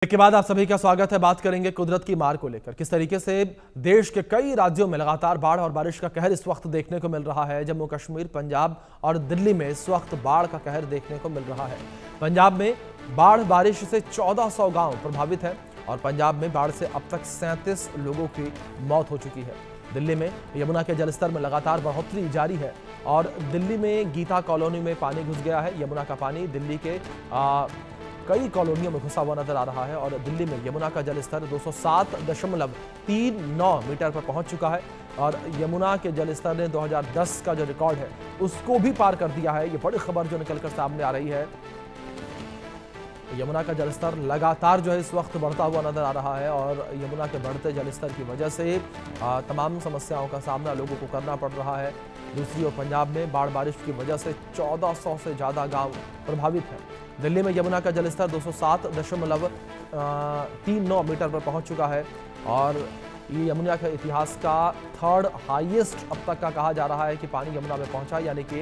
के बाद आप सभी का स्वागत है। बात करेंगे कुदरत की मार को लेकर, किस तरीके से देश के कई राज्यों में लगातार बाढ़ और बारिश का कहर इस वक्त देखने को मिल रहा है। जम्मू कश्मीर, पंजाब और दिल्ली में इस वक्त बाढ़ का कहर देखने को मिल रहा है। पंजाब में बाढ़ बारिश से 1400 गांव प्रभावित है और पंजाब में बाढ़ से अब तक 37 लोगों की मौत हो चुकी है। दिल्ली में यमुना के जलस्तर में लगातार बढ़ोतरी जारी है और दिल्ली में गीता कॉलोनी में पानी घुस गया है। यमुना का पानी दिल्ली के कई कॉलोनियों में घुसा हुआ नजर आ रहा है और दिल्ली में यमुना का जलस्तर 207.39 मीटर पर पहुंच चुका है और यमुना के जलस्तर ने 2010 का जो रिकॉर्ड है उसको भी पार कर दिया है। ये बड़ी खबर जो निकलकर सामने आ रही है। यमुना का जलस्तर लगातार जो है इस वक्त बढ़ता हुआ नजर आ रहा है और यमुना के बढ़ते जलस्तर की वजह से तमाम समस्याओं का सामना लोगों को करना पड़ रहा है। दूसरी ओर पंजाब में बाढ़ बारिश की वजह से 1400 से ज़्यादा गांव प्रभावित हैं। दिल्ली में यमुना का जलस्तर 207.39 मीटर पर पहुंच चुका है और ये यमुना के इतिहास का थर्ड हाईएस्ट अब तक का कहा जा रहा है कि पानी यमुना में पहुंचा, यानी कि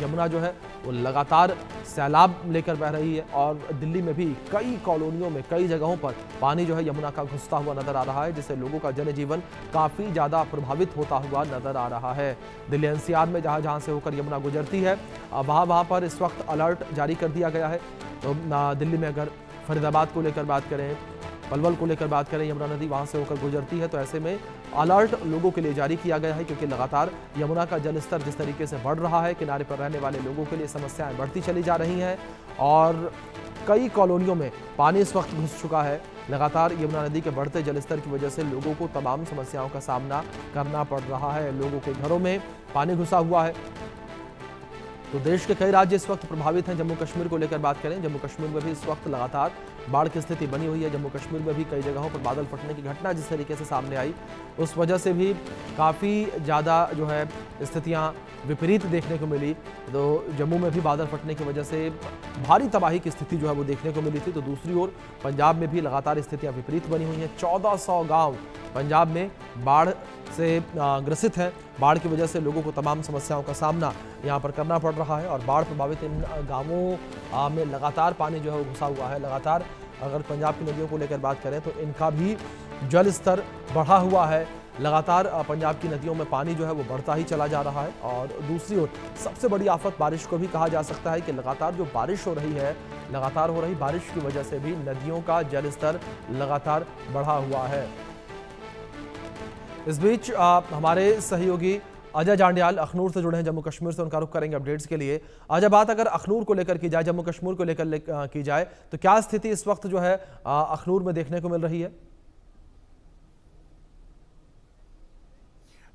यमुना जो है वो लगातार सैलाब लेकर बह रही है और दिल्ली में भी कई कॉलोनियों में कई जगहों पर पानी जो है यमुना का घुसता हुआ नजर आ रहा है, जिससे लोगों का जनजीवन काफ़ी ज़्यादा प्रभावित होता हुआ नजर आ रहा है। दिल्ली एनसीआर में जहाँ जहाँ से होकर यमुना गुजरती है वहाँ पर इस वक्त अलर्ट जारी कर दिया गया है। तो दिल्ली में अगर फरीदाबाद को लेकर बात करें, पलवल को लेकर बात करें, यमुना नदी वहां से होकर गुजरती है, तो ऐसे में अलर्ट लोगों के लिए जारी किया गया है क्योंकि लगातार यमुना का जलस्तर जिस तरीके से बढ़ रहा है, किनारे पर रहने वाले लोगों के लिए समस्याएं बढ़ती चली जा रही हैं और कई कॉलोनियों में पानी इस वक्त घुस चुका है। लगातार यमुना नदी के बढ़ते जलस्तर की वजह से लोगों को तमाम समस्याओं का सामना करना पड़ रहा है। लोगों के घरों में पानी घुसा हुआ है। तो देश के कई राज्य इस वक्त प्रभावित हैं। जम्मू कश्मीर को लेकर बात करें, जम्मू कश्मीर में भी इस वक्त लगातार बाढ़ की स्थिति बनी हुई है। जम्मू कश्मीर में भी कई जगहों पर बादल फटने की घटना जिस तरीके से सामने आई, उस वजह से भी काफ़ी ज़्यादा जो है स्थितियां विपरीत देखने को मिली। तो जम्मू में भी बादल फटने की वजह से भारी तबाही की स्थिति जो है वो देखने को मिली थी। तो दूसरी ओर पंजाब में भी लगातार स्थितियाँ विपरीत बनी हुई हैं। 1400 गाँव पंजाब में बाढ़ से ग्रसित है। बाढ़ की वजह से लोगों को तमाम समस्याओं का सामना यहाँ पर करना पड़ रहा है और बाढ़ प्रभावित इन गांवों में लगातार पानी जो है वो घुसा हुआ है। लगातार अगर पंजाब की नदियों को लेकर बात करें तो इनका भी जल स्तर बढ़ा हुआ है। लगातार पंजाब की नदियों में पानी जो है वो बढ़ता ही चला जा रहा है और दूसरी ओर सबसे बड़ी आफत बारिश को भी कहा जा सकता है कि लगातार जो बारिश हो रही है, लगातार हो रही बारिश की वजह से भी नदियों का जल स्तर लगातार बढ़ा हुआ है। इस बीच हमारे सहयोगी अजय जांडियाल अखनूर से जुड़े हैं, जम्मू कश्मीर से, उनका रुख करेंगे अपडेट्स के लिए। अजय, बात अगर अखनूर को लेकर की जाए, जम्मू कश्मीर को लेकर की जाए, तो क्या स्थिति इस वक्त जो है अखनूर में देखने को मिल रही है?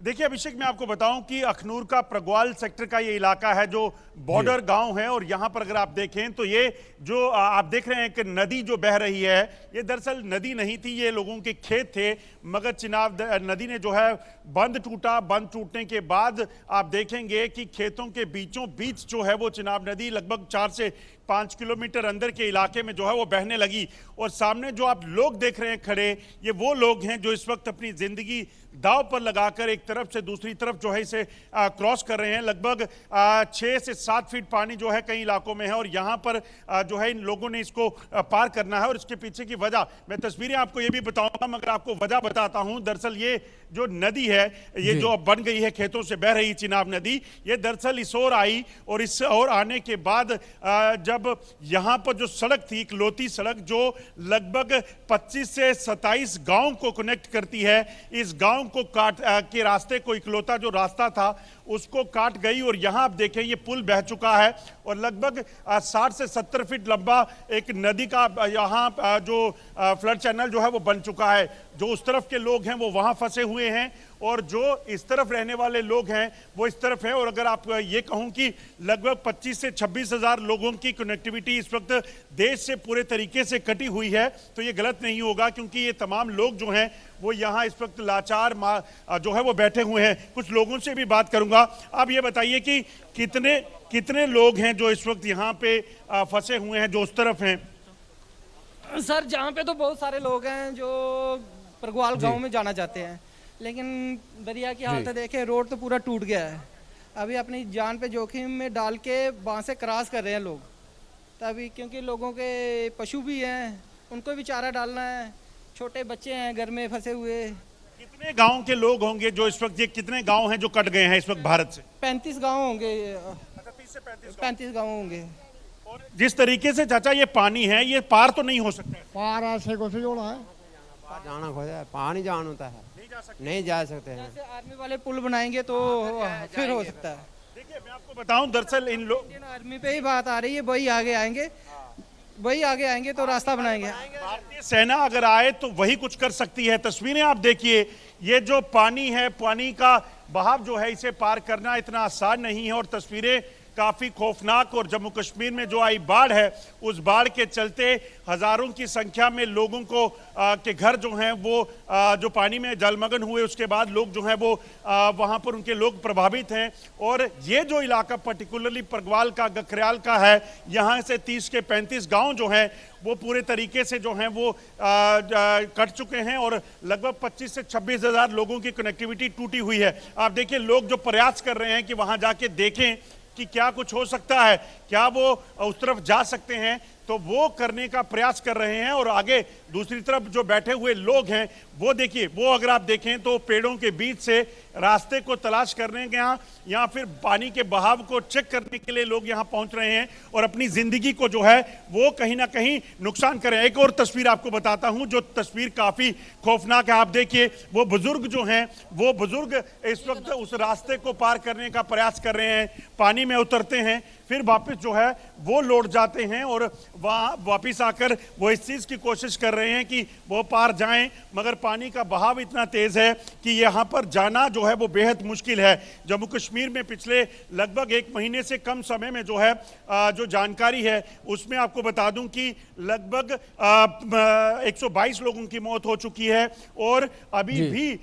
देखिए अभिषेक, मैं आपको बताऊं कि अखनूर का प्रगवाल सेक्टर का ये इलाका है जो बॉर्डर गांव है और यहां पर अगर आप देखें तो ये जो आप देख रहे हैं कि नदी जो बह रही है, ये दरअसल नदी नहीं थी, ये लोगों के खेत थे। मगर चिनाब नदी ने जो है बंद टूटा। बंद टूटने के बाद आप देखेंगे कि खेतों के बीचों बीच जो है वो चिनाब नदी लगभग 4 से 5 किलोमीटर अंदर के इलाके में जो है वो बहने लगी। और सामने जो आप लोग देख रहे हैं खड़े, ये वो लोग हैं जो इस वक्त अपनी जिंदगी दांव पर लगाकर एक तरफ से दूसरी तरफ जो है इसे क्रॉस कर रहे हैं। लगभग 6 से 7 फीट पानी जो है कई इलाकों में है और यहाँ पर जो है इन लोगों ने इसको पार करना है। और इसके पीछे की वजह मैं तस्वीरें आपको ये भी बताऊंगा, मगर आपको वजह बताता हूं। दरअसल ये जो नदी है, ये जो अब बन गई है, खेतों से बह रही चिनाब नदी, ये दरअसल इस ओर आई और इस ओर आने के बाद जब यहाँ पर जो सड़क थी, इकलौती सड़क जो लगभग 25 से 27 गांव को कनेक्ट करती है, इस गांव को काट के रास्ते को, इकलौता जो रास्ता था उसको काट गई। और यहां आप देखें ये पुल बह चुका है और लगभग 60 से 70 फीट लंबा एक नदी का यहां जो फ्लड चैनल जो है वो बन चुका है। जो उस तरफ के लोग हैं वो वहां फंसे हुए हैं और जो इस तरफ रहने वाले लोग हैं वो इस तरफ हैं। और अगर आप ये कहूं कि लगभग 25 से 26 हजार लोगों की कनेक्टिविटी इस वक्त देश से पूरे तरीके से कटी हुई है, तो ये गलत नहीं होगा क्योंकि ये तमाम लोग जो हैं वो यहाँ इस वक्त लाचार जो है वो बैठे हुए हैं। कुछ लोगों से भी बात करूंगा। आप ये बताइए कि कितने लोग हैं जो इस वक्त यहाँ पे फंसे हुए हैं, जो उस तरफ हैं? सर, जहाँ पे तो बहुत सारे लोग हैं जो प्रगवाल गांव में जाना चाहते हैं, लेकिन दरिया की हालत देखे, रोड तो पूरा टूट गया है। अभी अपनी जान पे जोखिम में डाल के वहाँ से क्रॉस कर रहे हैं लोग। तभी क्योंकि लोगों के पशु भी हैं उनको भी चारा डालना है, छोटे बच्चे हैं घर में फंसे हुए। कितने गांव के लोग होंगे जो इस वक्त, ये कितने गांव हैं जो कट गए हैं इस वक्त भारत से? 35 गांव होंगे, अच्छा, 30 से 35 गांव होंगे। और जिस तरीके से चाचा ये पानी है, ये पार तो नहीं हो सकता है? पार ऐसे कुछ जोड़ा है, पार जाना खोजा है, पानी जान होता है, नहीं जा सकते हैं। जैसे आर्मी वाले पुल बनाएंगे तो फिर हो सकता है। देखिए मैं आपको बताऊं, दरअसल इन लोग, इंडियन आर्मी पे ही बात आ रही है, वही आगे आएंगे, वही आगे आएंगे तो रास्ता बनाएंगे। भारतीय सेना अगर आए तो वही कुछ कर सकती है। तस्वीरें आप देखिए, ये जो पानी है, पानी का बहाव जो है, इसे पार करना इतना आसान नहीं है। और तस्वीरें काफी खौफनाक, और जम्मू कश्मीर में जो आई बाढ़ है, उस बाढ़ के चलते हजारों की संख्या में लोगों को के घर जो हैं वो जो पानी में जलमग्न हुए, उसके बाद लोग जो हैं वो वहां पर उनके लोग प्रभावित हैं। और ये जो इलाका पर्टिकुलरली परगवाल का, गखरयाल का है, यहाँ से 30 के 35 गांव जो हैं वो पूरे तरीके से जो हैं वो कट चुके हैं, और लगभग 25 से 26 हजार लोगों की कनेक्टिविटी टूटी हुई है। आप देखिए, लोग जो प्रयास कर रहे हैं कि वहां जाके देखें कि क्या कुछ हो सकता है, क्या वो उस तरफ जा सकते हैं, तो वो करने का प्रयास कर रहे हैं। और आगे दूसरी तरफ जो बैठे हुए लोग हैं वो देखिए, वो अगर आप देखें तो पेड़ों के बीच से रास्ते को तलाश करने के यहाँ फिर पानी के बहाव को चेक करने के लिए लोग यहाँ पहुंच रहे हैं, और अपनी जिंदगी को जो है वो कहीं ना कहीं नुकसान करें। एक और तस्वीर आपको बताता हूं, जो तस्वीर काफी खौफनाक है। आप देखिए, वो बुजुर्ग जो हैं, वो बुजुर्ग इस वक्त उस रास्ते को पार करने का प्रयास कर रहे हैं, पानी में उतरते हैं, फिर वापस जो है वो लौट जाते हैं, और वहाँ वापस आकर वो इस चीज की कोशिश कर रहे हैं कि वो पार जाएं, मगर पानी का बहाव इतना तेज है कि यहाँ पर जाना जो है वो बेहद मुश्किल है। जम्मू कश्मीर में पिछले लगभग 1 महीने से कम समय में जो है जो जानकारी है उसमें आपको बता दूं कि लगभग 122 लोगों की मौत हो चुकी है, और अभी भी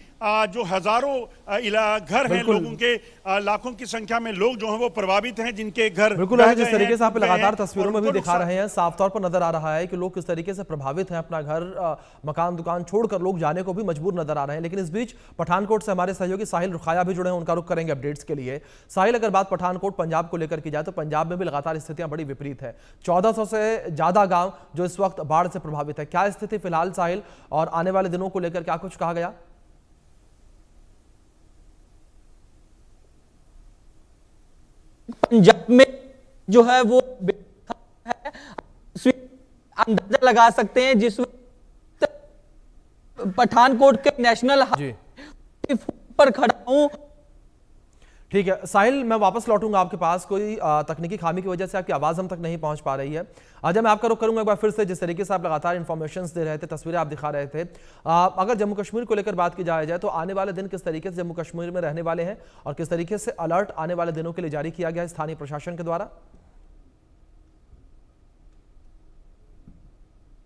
जो हजारों घर हैं लोगों के, लाखों की संख्या में लोग जो हैं वो प्रभावित हैं, जिनके घर बिल्कुल है। जिस तरीके से आप लगातार तस्वीरों में भी दिखा रहे हैं, साफ तौर पर नजर आ रहा है कि लोग किस तरीके से प्रभावित हैं, अपना घर मकान दुकान छोड़कर लोग जाने को भी मजबूर नजर आ रहे हैं। लेकिन इस बीच पठानकोट से हमारे सहयोगी साहिल रुखाया भी जुड़े हैं, उनका रुख करेंगे अपडेट्स के लिए। साहिल, अगर बात पठानकोट पंजाब को लेकर की जाए तो पंजाब में भी लगातार स्थितियां बड़ी विपरीत है। 1400 से ज्यादा गांव जो इस वक्त बाढ़ से प्रभावित है, क्या स्थिति फिलहाल साहिल, और आने वाले दिनों को लेकर क्या कुछ कहा गया? पंजाब में जो है वो अंदाजा लगा सकते हैं, जिस पठानकोट के नेशनल हाईवे पर खड़ा हूं। ठीक है साहिल, मैं वापस लौटूंगा आपके पास। कोई तकनीकी खामी की वजह से आपकी आवाज हम तक नहीं पहुंच पा रही है। आज मैं आपका रुख करूंगा एक बार फिर से, जिस तरीके से आप लगातार इंफॉर्मेशंस दे रहे थे, तस्वीरें आप दिखा रहे थे। अगर जम्मू कश्मीर को लेकर बात की जाए तो आने वाले दिन किस तरीके से जम्मू कश्मीर में रहने वाले हैं, और किस तरीके से अलर्ट आने वाले दिनों के लिए जारी किया गया है स्थानीय प्रशासन के द्वारा?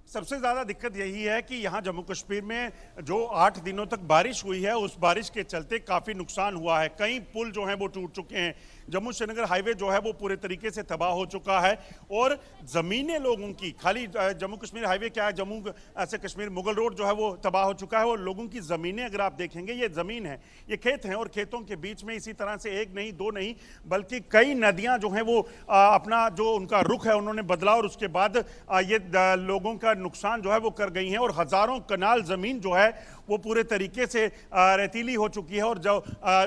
सबसे ज्यादा दिक्कत यही है कि यहाँ जम्मू कश्मीर में जो 8 दिनों तक बारिश हुई है, उस बारिश के चलते काफी नुकसान हुआ है। कई पुल जो हैं वो टूट चुके हैं, जम्मू श्रीनगर हाईवे जो है वो पूरे तरीके से तबाह हो चुका है, और जमीनें लोगों की, खाली जम्मू कश्मीर हाईवे क्या है, जम्मू से कश्मीर मुगल रोड जो है वो तबाह हो चुका है, और लोगों की जमीनें अगर आप देखेंगे, ये जमीन है, ये खेत हैं, और खेतों के बीच में इसी तरह से 1 नहीं 2 नहीं बल्कि कई नदियां जो हैं वो अपना जो उनका रुख है उन्होंने बदला, और उसके बाद ये लोगों का नुकसान जो है वो कर गई हैं, और हजारों कनाल जमीन जो है वो पूरे तरीके से रेतीली हो चुकी है, और जो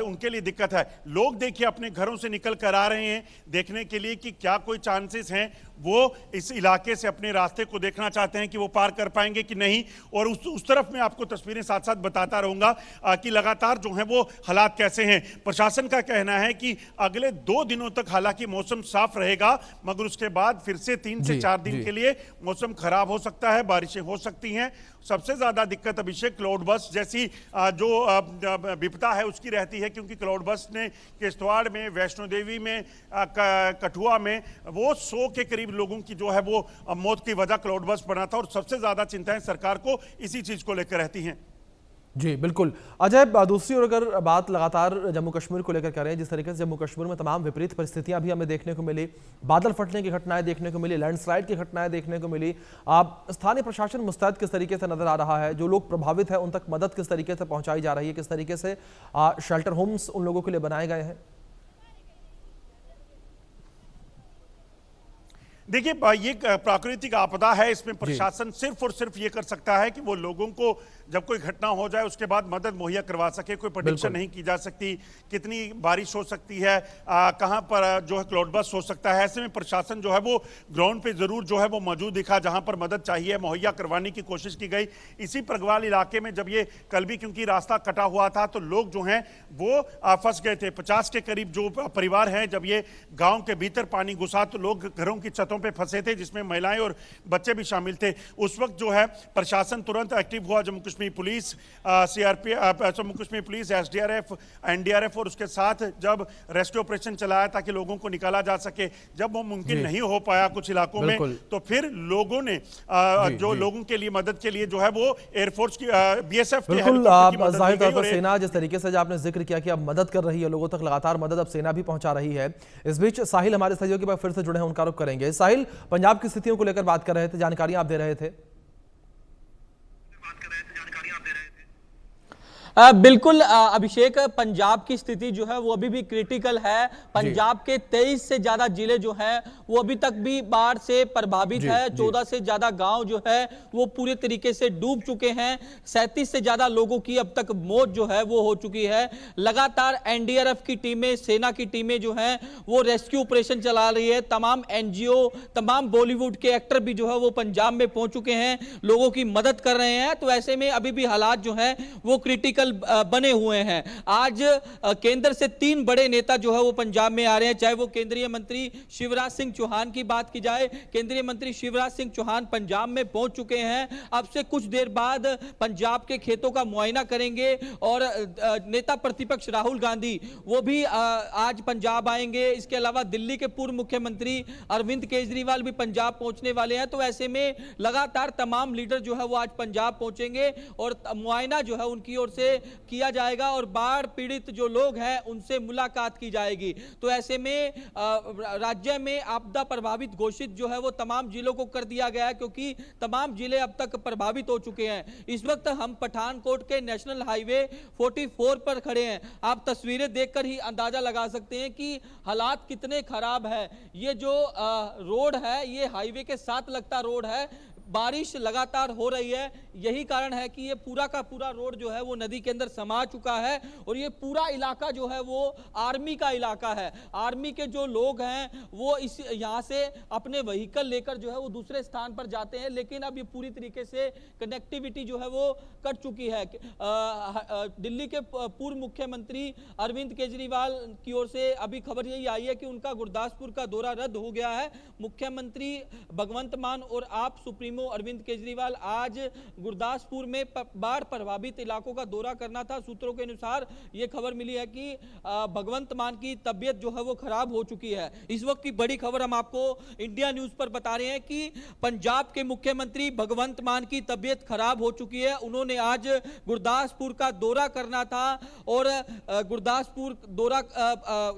उनके लिए दिक्कत है। लोग देखिए अपने घरों से निकल कर आ रहे हैं देखने के लिए कि क्या कोई चांसेस हैं, वो इस इलाके से अपने रास्ते को देखना चाहते हैं कि वो पार कर पाएंगे कि नहीं। और उस तरफ में आपको तस्वीरें साथ साथ बताता रहूंगा कि लगातार जो है वो हालात कैसे हैं। प्रशासन का कहना है कि अगले 2 दिनों तक हालांकि मौसम साफ रहेगा, मगर उसके बाद फिर से 3 से 4 दिन के लिए मौसम खराब हो सकता है, बारिशें हो सकती हैं। सबसे ज्यादा दिक्कत अभिषेक क्लाउड बस जैसी जो विपदा है उसकी रहती है, क्योंकि क्लाउड बस ने किश्तवाड़ में, वैष्णो देवी में, कठुआ में वो 100 के करीब लोगों की जो है वो मौत की वजह क्लाउड बस बना था, और सबसे ज्यादा चिंताएं सरकार को इसी चीज को लेकर रहती हैं। जी बिल्कुल अजय, दूसरी ओर अगर बात लगातार जम्मू कश्मीर को लेकर करें, जिस तरीके से जम्मू कश्मीर में तमाम विपरीत परिस्थितियां भी हमें देखने को मिली, बादल फटने की घटनाएं देखने को मिली, लैंडस्लाइड की घटनाएं देखने को मिली, स्थानीय प्रशासन मुस्तैद किस तरीके से नजर आ रहा है, जो लोग प्रभावित हैं उन तक मदद किस तरीके से पहुंचाई जा रही है, किस तरीके से शेल्टर होम्स उन लोगों के लिए बनाए गए हैं? देखिए ये प्राकृतिक आपदा है, इसमें प्रशासन सिर्फ और सिर्फ ये कर सकता है कि वो लोगों को जब कोई घटना हो जाए उसके बाद मदद मुहैया करवा सके। कोई प्रेडिक्शन नहीं की जा सकती कितनी बारिश हो सकती है, कहां पर जो है क्लाउड बस्ट हो सकता है। ऐसे में प्रशासन जो है वो ग्राउंड पे जरूर जो है वो मौजूद दिखा, जहां पर मदद चाहिए मुहैया करवाने की कोशिश की गई। इसी परगवाल इलाके में जब ये कल भी क्योंकि रास्ता कटा हुआ था तो लोग जो हैं वो फंस गए थे। 50 के करीब जो परिवार हैं, जब ये गांव के भीतर पानी घुसा तो लोग घरों की छतों पे फंसे थे, जिसमें महिलाएं और बच्चे भी शामिल थे। उस वक्त जो है प्रशासन तुरंत एक्टिव हुआ, Jammu Kashmir police, CRPF, Jammu Kashmir police, SDRF, NDRF और उसके साथ जब रेस्क्यू ऑपरेशन चलाया ताकि लोगों को निकाला जा सके। जब वो मुमकिन नहीं हो पाया कुछ इलाकों में तो फिर लोगों ने जो लोगों के लिए मदद के लिए जो है वो एयरफोर्स की बीएसएफ की जाहिर तौर पर सेना जिस तरीके से आपने जिक्र किया कि अब मदद कर रही है लोगों तक, लगातार मदद अब सेना भी पहुंचा रही है। इस बीच साहिल हमारे सहयोगी पर फिर से जुड़े हैं, उनका रुख करेंगे। साहिल, पंजाब की स्थितियों को लेकर बात कर रहे थे, जानकारियां आप दे रहे थे। बिल्कुल अभिषेक, पंजाब की स्थिति जो है वो अभी भी क्रिटिकल है। पंजाब के 23 से ज्यादा जिले जो हैं वो अभी तक भी बाढ़ से प्रभावित है। 14 से ज्यादा गांव जो है वो पूरे तरीके से डूब चुके हैं। 37 से ज्यादा लोगों की अब तक मौत जो है वो हो चुकी है। लगातार एनडीआरएफ की टीमें, सेना की टीमें जो हैं वो रेस्क्यू ऑपरेशन चला रही है। तमाम एनजीओ, तमाम बॉलीवुड के एक्टर भी जो है वो पंजाब में पहुंच चुके हैं, लोगों की मदद कर रहे हैं। तो ऐसे में अभी भी हालात जो है वो क्रिटिकल बने हुए हैं। आज केंद्र से 3 बड़े नेता जो है वो पंजाब में आ रहे हैं, चाहे वो केंद्रीय मंत्री शिवराज सिंह चौहान की बात की जाए। केंद्रीय मंत्री शिवराज सिंह चौहान पंजाब में पहुंच चुके हैं। अब से कुछ देर बाद पंजाब के खेतों का मुआयना करेंगे और नेता प्रतिपक्ष राहुल गांधी वो भी आज पंजाब आएंगे। इसके अलावा दिल्ली के पूर्व मुख्यमंत्री अरविंद केजरीवाल भी पंजाब पहुंचने वाले हैं। तो ऐसे में लगातार तमाम लीडर जो है वो आज पंजाब पहुंचेंगे और मुआयना जो है उनकी ओर से किया जाएगा और बाढ़ पीड़ित जो लोग हैं उनसे मुलाकात की जाएगी। तो ऐसे में राज्य में आपदा प्रभावित घोषित जो है वो तमाम जिलों को कर दिया गया है, क्योंकि तमाम जिले अब तक प्रभावित हो चुके हैं। इस वक्त हम पठानकोट के नेशनल हाईवे 44 पर खड़े हैं। आप तस्वीरें देखकर ही अंदाजा लगा सकते हैं कि हालात कितने खराब है। ये जो रोड है ये हाईवे के साथ लगता रोड है। बारिश लगातार हो रही है, यही कारण है कि ये पूरा का पूरा रोड जो है वो नदी के अंदर समा चुका है और ये पूरा इलाका जो है वो आर्मी का इलाका है। आर्मी के जो लोग हैं वो इस यहाँ से अपने व्हीकल लेकर जो है वो दूसरे स्थान पर जाते हैं, लेकिन अब ये पूरी तरीके से कनेक्टिविटी जो है वो कट चुकी है। दिल्ली के पूर्व मुख्यमंत्री अरविंद केजरीवाल की ओर से अभी खबर यही आई है कि उनका गुरदासपुर का दौरा रद्द हो गया है। मुख्यमंत्री भगवंत मान और आप सुप्रीमो अरविंद केजरीवाल आज गुरदासपुर में बाढ़ प्रभावित इलाकों का दौरा करना था। सूत्रों के अनुसार यह खबर मिली है कि भगवंत मान की तबीयत जो है वो खराब हो चुकी है। इस वक्त की बड़ी खबर हम आपको इंडिया न्यूज पर बता रहे हैं कि पंजाब के मुख्यमंत्री भगवंत मान की तबीयत खराब हो चुकी है। उन्होंने आज गुरदासपुर का दौरा करना था और गुरदासपुर दौरा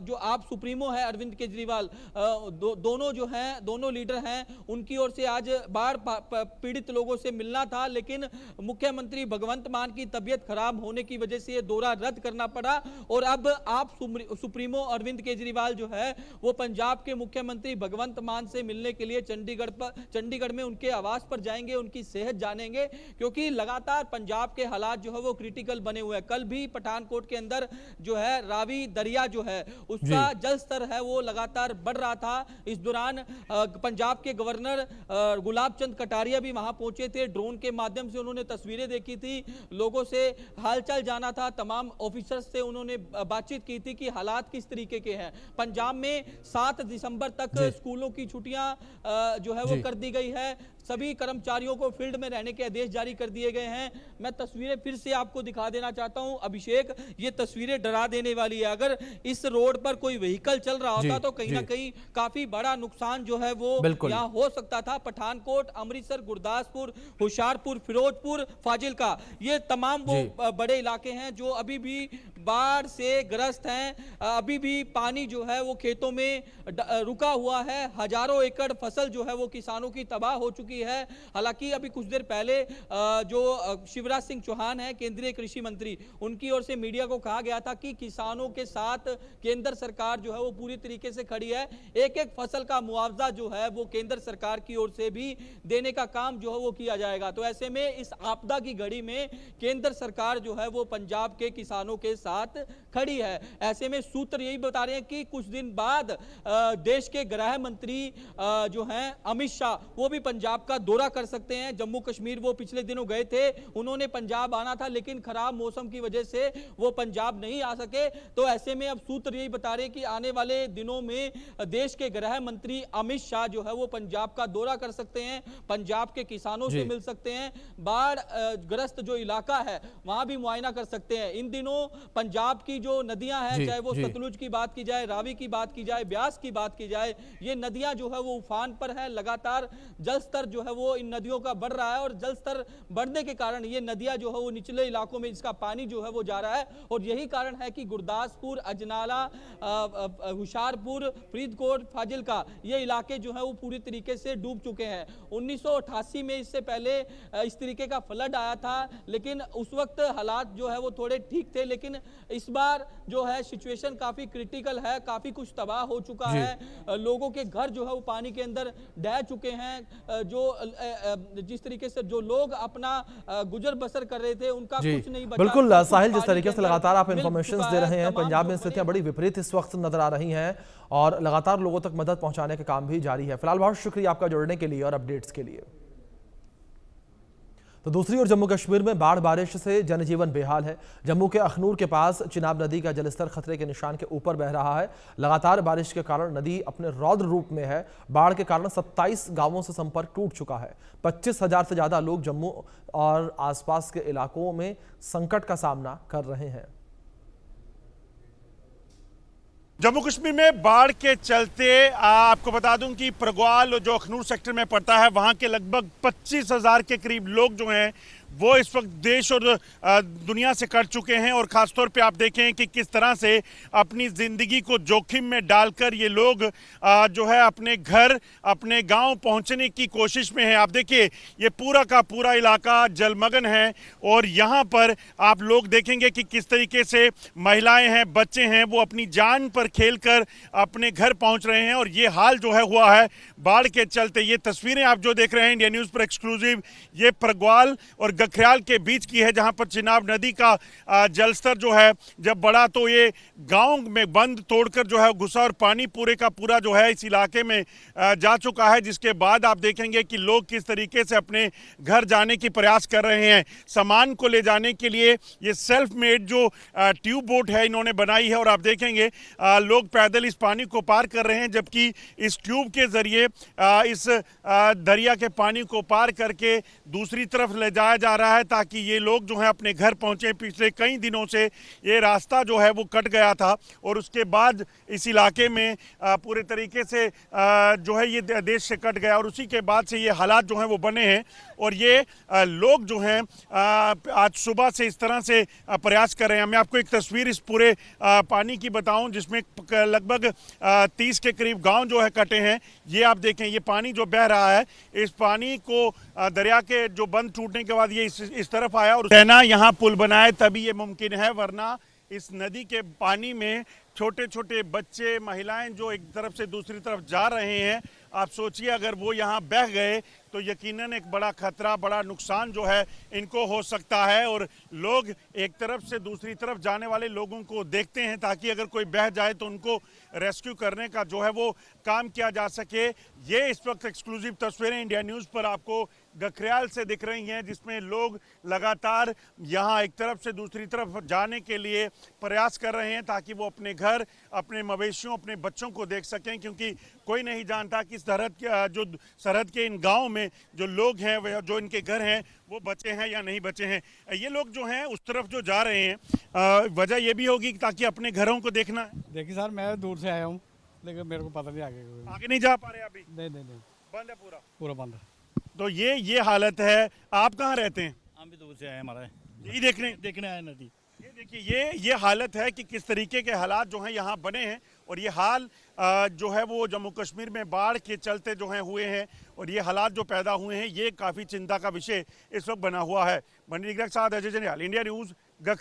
जो आप सुप्रीमो है अरविंद केजरीवाल, दोनों जो हैं, दोनों लीडर हैं, उनकी ओर से आज बाढ़ पीड़ित लोगों से मिलना था, लेकिन मुख्यमंत्री भगवंत मान की तबीयत खराब होने की वजह से यह दौरा रद्द करना पड़ा और अब आप सुप्रीमो अरविंद केजरीवाल जो है वो पंजाब के मुख्यमंत्री भगवंत मान से मिलने के लिए चंडीगढ़ में उनके आवास पर जाएंगे, उनकी सेहत जानेंगे, क्योंकि लगातार पंजाब के हालात जो है वो क्रिटिकल बने हुए हैं। कल भी पठानकोट के अंदर जो है रावी दरिया जो है उसका जल स्तर है वो लगातार बढ़ रहा था। इस दौरान पंजाब के गवर्नर गुलाब चंद कटारिया भी वहां पहुंचे थे। ड्रोन के माध्यम से उन्होंने तस्वीरें देखी थी, लोगों से हालचाल जाना था, तमाम ऑफिसर्स से उन्होंने बातचीत की थी कि हालात किस तरीके के हैं। पंजाब में 7 दिसंबर तक स्कूलों की छुट्टियां जो है वो कर दी गई है। सभी कर्मचारियों को फील्ड में रहने के आदेश जारी कर दिए गए हैं। मैं तस्वीरें फिर से आपको दिखा देना चाहता हूं अभिषेक, ये तस्वीरें डरा देने वाली है। अगर इस रोड पर कोई व्हीकल चल रहा होता तो कहीं ना कहीं काफी बड़ा नुकसान जो है वो यहाँ हो सकता था। पठानकोट, अमृतसर, गुरदासपुर, होशियारपुर, फिरोजपुर, फाजिलका, ये तमाम वो बड़े इलाके हैं जो अभी भी बाढ़ से ग्रस्त हैं। अभी भी पानी जो है वो खेतों में रुका हुआ है। हजारों एकड़ फसल जो है वो किसानों की तबाह हो चुकी चुकी है। हालांकि अभी कुछ देर पहले जो शिवराज सिंह चौहान है, केंद्रीय कृषि मंत्री, उनकी ओर से मीडिया को कहा गया था कि किसानों के साथ केंद्र सरकार जो है वो पूरी तरीके से खड़ी है। एक एक फसल का मुआवजा जो है वो केंद्र सरकार की ओर से भी देने का काम जो है वो किया जाएगा। तो ऐसे में इस आपदा की घड़ी में केंद्र सरकार जो है वो पंजाब के किसानों के साथ खड़ी है। ऐसे में सूत्र यही बता रहे हैं कि कुछ दिन बाद देश के गृह मंत्री जो हैं अमित शाह, वो भी पंजाब का दौरा कर सकते हैं। जम्मू कश्मीर वो पिछले दिनों गए थे, उन्होंने पंजाब आना था, लेकिन खराब मौसम की वजह से वो पंजाब नहीं आ सके। तो ऐसे में अब सूत्र यही बता रहे हैं कि आने वाले दिनों में देश के गृह मंत्री अमित शाह जो है वो पंजाब का दौरा कर सकते हैं, पंजाब के किसानों से मिल सकते हैं, बाढ़ ग्रस्त जो इलाका है वहां भी मुआयना कर सकते हैं। इन दिनों पंजाब की जो नदियां हैं, चाहे वो सतलुज की बात की जाए, रावी की बात की जाए, ब्यास की बात की जाए, ये नदियां जो है वो उफान पर है। लगातार जल स्तर जो है वो इन नदियों का बढ़ रहा है और जल स्तर बढ़ने के कारण ये नदियां जो है वो निचले इलाकों में इसका पानी जो है वो जा रहा है। और यही कारण है कि गुरदासपुर, अजनाला, हुशियारपुर, फरीदकोट, फाजिलका, ये इलाके जो है वो पूरी तरीके से डूब चुके हैं। 1988 में इससे पहले इस तरीके का फ्लड आया था, लेकिन उस वक्त हालात जो है वो थोड़े ठीक थे, लेकिन इस बार जो है सिचुएशन काफी क्रिटिकल है, काफी कुछ तबाह हो चुका है। लोगों के घर जो है वो पानी के अंदर ढह चुके हैं। जो जिस तरीके से जो लोग अपना गुजर बसर कर रहे थे उनका कुछ नहीं बचा। बिल्कुल साहिल, जिस तरीके से लगातार आप इंफॉर्मेशन दे रहे हैं, पंजाब में स्थितियां बड़ी विपरीत इस वक्त नजर आ रही हैं और लगातार लोगों तक मदद पहुंचाने का काम भी जारी है। फिलहाल बहुत शुक्रिया आपका जुड़ने के लिए और अपडेट्स के लिए। तो दूसरी ओर जम्मू कश्मीर में बाढ़ बारिश से जनजीवन बेहाल है। जम्मू के अखनूर के पास चिनाब नदी का जलस्तर खतरे के निशान के ऊपर बह रहा है। लगातार बारिश के कारण नदी अपने रौद्र रूप में है। बाढ़ के कारण 27 गांवों से संपर्क टूट चुका है। 25,000 से ज्यादा लोग जम्मू और आसपास के इलाकों में संकट का सामना कर रहे हैं। जम्मू कश्मीर में बाढ़ के चलते आपको बता दूं कि प्रगवाल जो अखनूर सेक्टर में पड़ता है, वहां के लगभग 25,000 के करीब लोग जो हैं वो इस वक्त देश और दुनिया से कट चुके हैं। और ख़ासतौर पे आप देखें कि किस तरह से अपनी ज़िंदगी को जोखिम में डालकर ये लोग जो है अपने घर, अपने गांव पहुंचने की कोशिश में हैं। आप देखिए ये पूरा का पूरा इलाका जलमग्न है और यहाँ पर आप लोग देखेंगे कि किस तरीके से महिलाएं हैं, बच्चे हैं, वो अपनी जान पर खेलकर अपने घर पहुँच रहे हैं। और ये हाल जो है हुआ है बाढ़ के चलते। ये तस्वीरें आप जो देख रहे हैं इंडिया न्यूज़ पर एक्सक्लूसिव, ये प्रगवाल और गखरयाल के बीच की है, जहां पर चिनाब नदी का जलस्तर जो है जब बढ़ा तो ये गांव में बंद तोड़कर जो है घुसा और पानी पूरे का पूरा जो है इस इलाके में जा चुका है। जिसके बाद आप देखेंगे कि लोग किस तरीके से अपने घर जाने की प्रयास कर रहे हैं। सामान को ले जाने के लिए ये सेल्फ मेड जो ट्यूब बोट है इन्होंने बनाई है और आप देखेंगे लोग पैदल इस पानी को पार कर रहे हैं, जबकि इस ट्यूब के जरिए इस दरिया के पानी को पार करके दूसरी तरफ ले जाया जा रहा है ताकि ये लोग जो है अपने घर पहुंचे। पिछले कई दिनों से ये रास्ता जो है वो कट गया था और उसके बाद इस इलाके में पूरे तरीके से जो है ये देश से कट गया और उसी के बाद से ये हालात जो हैं वो बने हैं। और ये लोग जो हैं आज सुबह से इस तरह से प्रयास कर रहे हैं। मैं आपको एक तस्वीर इस पूरे पानी की बताऊं जिसमें लगभग 30 के करीब गांव जो है कटे हैं। ये आप देखें, ये पानी जो बह रहा है, इस पानी को दरिया के जो बंद टूटने के बाद ये इस तरफ आया और सेना यहाँ पुल बनाए तभी ये मुमकिन है, वरना इस नदी के पानी में छोटे छोटे बच्चे, महिलाएं जो एक तरफ से दूसरी तरफ जा रहे हैं, आप सोचिए अगर वो यहाँ बह गए तो यकीनन एक बड़ा खतरा, बड़ा नुकसान जो है इनको हो सकता है। और लोग एक तरफ से दूसरी तरफ जाने वाले लोगों को देखते हैं ताकि अगर कोई बह जाए तो उनको रेस्क्यू करने का जो है वो काम किया जा सके। ये इस वक्त एक्सक्लूसिव तस्वीरें इंडिया न्यूज़ पर आपको गखरयाल से दिख रही हैं, जिसमें लोग लगातार यहाँ एक तरफ से दूसरी तरफ जाने के लिए प्रयास कर रहे हैं ताकि वो अपने घर, अपने मवेशियों, अपने बच्चों को देख सकें, क्योंकि कोई नहीं जानता कि सरहद के इन गाँव में जो लोग हैं, वे जो इनके घर हैं वो बचे हैं या नहीं बचे हैं। ये लोग जो हैं उस तरफ जो जा रहे हैं, वजह ये भी होगी ताकि अपने घरों को देखना है। देखिए सर, मैं दूर से आया हूँ लेकिन मेरे को पता नहीं आगे नहीं जा पा रहे अभी? नहीं, बंद है, पूरा बंद है। तो ये हालत है। आप कहाँ रहते हैं? हम भी दूर से आए, हमारा यही देखने आए नदी। ये देखिए ये हालत है कि किस तरीके के हालात जो हैं यहाँ बने हैं। और ये हाल जो है वो जम्मू कश्मीर में बाढ़ के चलते जो है हुए हैं और ये हालात जो पैदा हुए हैं ये काफ़ी चिंता का विषय इस वक्त बना हुआ है। बंडी के साथ अजय जंडियाल, इंडिया न्यूज़।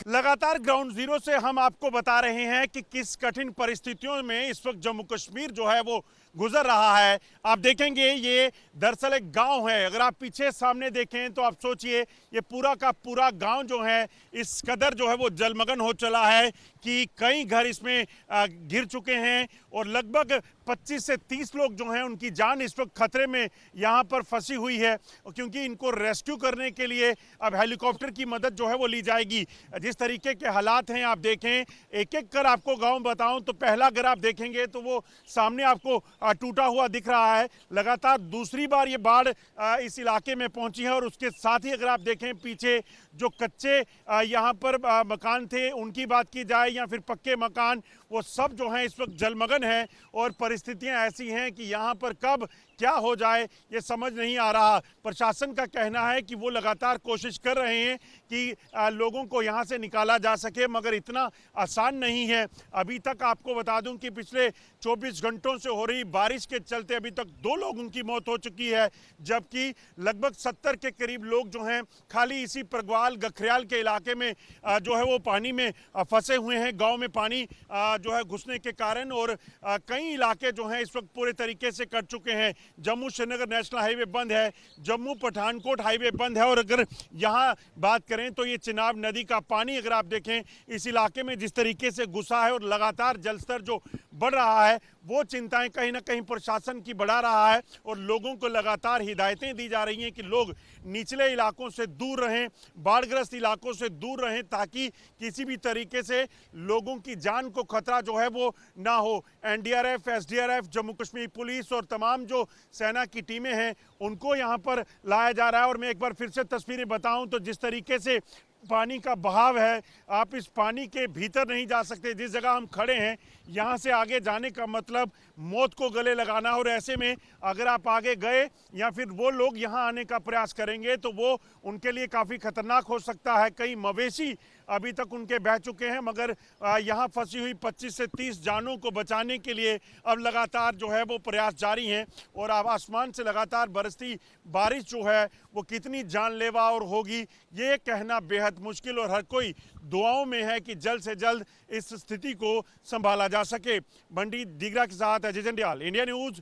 लगातार ग्राउंड जीरो से हम आपको बता रहे हैं कि किस कठिन परिस्थितियों में इस वक्त जम्मू कश्मीर जो है वो गुजर रहा है। आप देखेंगे ये दरअसल एक गांव है। अगर आप पीछे सामने देखें तो आप सोचिए ये पूरा का पूरा गांव जो है इस कदर जो है वो जलमग्न हो चला है कि कई घर इसमें गिर चुके हैं और लगभग 25 से 30 लोग जो हैं उनकी जान इस वक्त खतरे में यहाँ पर फंसी हुई है, क्योंकि इनको रेस्क्यू करने के लिए अब हेलीकॉप्टर की मदद जो है वो ली जाएगी। जिस तरीके के हालात हैं आप देखें, एक एक कर आपको गांव बताऊं तो पहला घर आप देखेंगे तो वो सामने आपको टूटा हुआ दिख रहा है। लगातार दूसरी बार ये बाढ़ इस इलाके में पहुंची है और उसके साथ ही अगर आप देखें पीछे जो कच्चे यहाँ पर मकान थे उनकी बात की जाए या फिर पक्के मकान, वो सब जो हैं इस वक्त जलमग्न है और परिस्थितियां ऐसी हैं कि यहाँ पर कब क्या हो जाए ये समझ नहीं आ रहा। प्रशासन का कहना है कि वो लगातार कोशिश कर रहे हैं कि लोगों को यहाँ से निकाला जा सके, मगर इतना आसान नहीं है। अभी तक आपको बता दूं कि पिछले 24 घंटों से हो रही बारिश के चलते अभी तक 2 लोगों की मौत हो चुकी है, जबकि लगभग 70 के करीब लोग जो हैं खाली इसी परगवाल गखरियाल के इलाके में जो है वो पानी में फंसे हुए हैं। गाँव में पानी जो है घुसने के कारण और कई इलाके जो हैं इस वक्त पूरे तरीके से कट चुके हैं। जम्मू श्रीनगर नेशनल हाईवे बंद है, जम्मू पठानकोट हाईवे बंद है और अगर यहाँ बात करें तो ये चिनाब नदी का पानी अगर आप देखें इस इलाके में जिस तरीके से घुसा है और लगातार जलस्तर जो बढ़ रहा है वो चिंताएं कहीं ना कहीं प्रशासन की बढ़ा रहा है और लोगों को लगातार हिदायतें दी जा रही हैं कि लोग निचले इलाकों से दूर रहें, बाढ़ग्रस्त इलाकों से दूर रहें, ताकि किसी भी तरीके से लोगों की जान को खतरा जो है वो ना हो। NDRF, SDRF, Jammu Kashmir police और तमाम जो सेना की टीमें हैं उनको यहाँ पर लाया जा रहा है। और मैं एक बार फिर से तस्वीरें बताऊं तो जिस तरीके से पानी का बहाव है, आप इस पानी के भीतर नहीं जा सकते। जिस जगह हम खड़े हैं यहाँ से आगे जाने का मतलब मौत को गले लगाना, और ऐसे में अगर आप आगे गए या फिर वो लोग यहाँ आने का प्रयास करेंगे तो वो उनके लिए काफ़ी खतरनाक हो सकता है। कई मवेशी अभी तक उनके बह चुके हैं, मगर यहाँ फंसी हुई 25 से 30 जानों को बचाने के लिए अब लगातार जो है वो प्रयास जारी हैं। और अब आसमान से लगातार बरसती बारिश जो है वो कितनी जानलेवा और होगी ये कहना बेहद मुश्किल, और हर कोई दुआओं में है कि जल्द से जल्द इस स्थिति को संभाला जा सके। बंडी डीगरा के साथ अजय जंडियाल, इंडिया न्यूज़।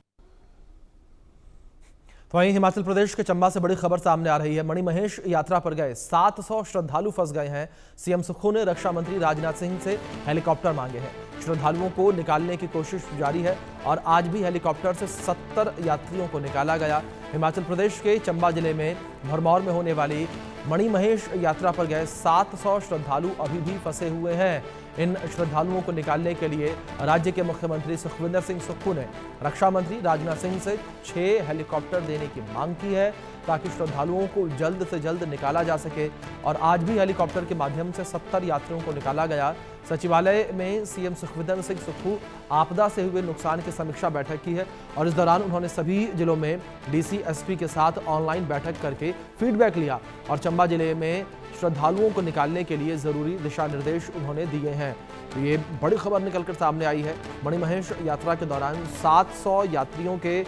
तो वहीं हिमाचल प्रदेश के चंबा से बड़ी खबर सामने आ रही है। मणिमहेश यात्रा पर गए 700 श्रद्धालु फंस गए हैं। सीएम सुक्खू ने रक्षा मंत्री राजनाथ सिंह से हेलीकॉप्टर मांगे हैं। श्रद्धालुओं को निकालने की कोशिश जारी है और आज भी हेलीकॉप्टर से 70 यात्रियों को निकाला गया। हिमाचल प्रदेश के चंबा जिले में भरमौर में होने वाली मणिमहेश यात्रा पर गए 700 श्रद्धालु अभी भी फंसे हुए हैं। इन श्रद्धालुओं को निकालने के लिए राज्य के मुख्यमंत्री सुखविंदर सिंह सुक्खू ने रक्षा मंत्री राजनाथ सिंह से 6 हेलीकॉप्टर देने की मांग की है ताकि श्रद्धालुओं को जल्द से जल्द निकाला जा सके। और आज भी हेलीकॉप्टर के माध्यम से 70 यात्रियों को निकाला गया। सचिवालय में सीएम सुखविंदर सिंह सुक्खू आपदा से हुए नुकसान की समीक्षा बैठक की है और इस दौरान उन्होंने सभी जिलों में डीसी एसपी के साथ ऑनलाइन बैठक करके फीडबैक लिया और चंबा जिले में श्रद्धालुओं को निकालने के लिए जरूरी दिशा निर्देश उन्होंने दिए हैं। तो ये बड़ी खबर निकलकर सामने आई है। मणिमहेश यात्रा के दौरान 700 यात्रियों के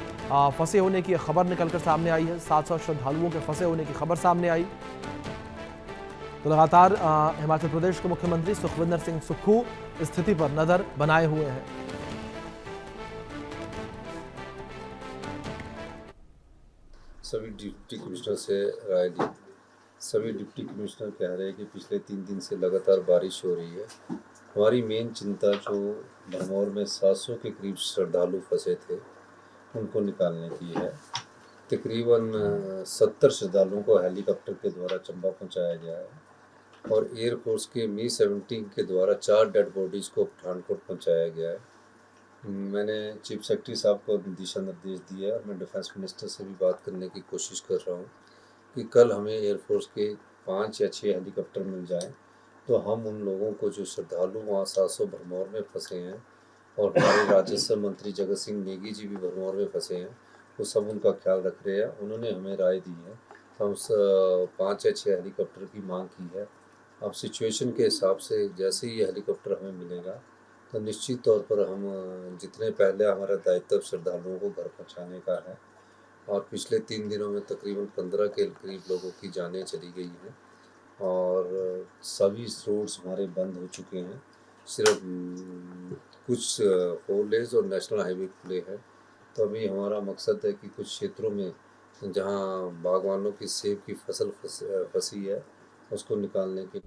फंसे होने की खबर निकलकर सामने आई है। 700 श्रद्धालुओं के फंसे होने की खबर सामने आई। तो लगातार हिमाचल प्रदेश के मुख्यमंत्री सुखविंदर सिंह सुक्खू स्थिति पर नजर बनाए हुए हैं। सभी डिप्टी कमिश्नर से राय ली। सभी डिप्टी कमिश्नर कह रहे हैं कि पिछले 3 दिन से लगातार बारिश हो रही है। हमारी मेन चिंता जो भरमौर में 700 के करीब श्रद्धालु फंसे थे उनको निकालने की है। तकरीबन 70 श्रद्धालुओं को हेलीकॉप्टर के द्वारा चंबा पहुंचाया गया है और एयरफोर्स के मी-17 के द्वारा 4 डेड बॉडीज़ को पठानकोट पहुंचाया गया है। मैंने चीफ सेक्रेटरी साहब को दिशा निर्देश दिया और मैं डिफेंस मिनिस्टर से भी बात करने की कोशिश कर रहा हूं कि कल हमें एयरफोर्स के 5 या 6 हेलीकॉप्टर मिल जाएं तो हम उन लोगों को जो श्रद्धालु वहाँ 700 भरमौर में फंसे हैं और हमारे राजस्व मंत्री जगत सिंह नेगी जी भी भरमौर में फंसे हैं, वो सब उनका ख्याल रख रहे हैं। उन्होंने हमें राय दी है, हम 5 या 6 हेलीकॉप्टर की मांग की है। अब सिचुएशन के हिसाब से जैसे ही हेलीकॉप्टर हमें मिलेगा तो निश्चित तौर पर हम जितने पहले हमारा दायित्व श्रद्धालुओं को घर पहुंचाने का है, और पिछले 3 दिनों में तकरीबन 15 के करीब लोगों की जानें चली गई हैं और सभी रोड्स हमारे बंद हो चुके हैं। सिर्फ कुछ 4 लेन्स और नेशनल हाईवे खुले हैं। तो अभी हमारा मकसद है कि कुछ क्षेत्रों में जहां बागवानों की सेब की फसल फंसी है उसको निकालने के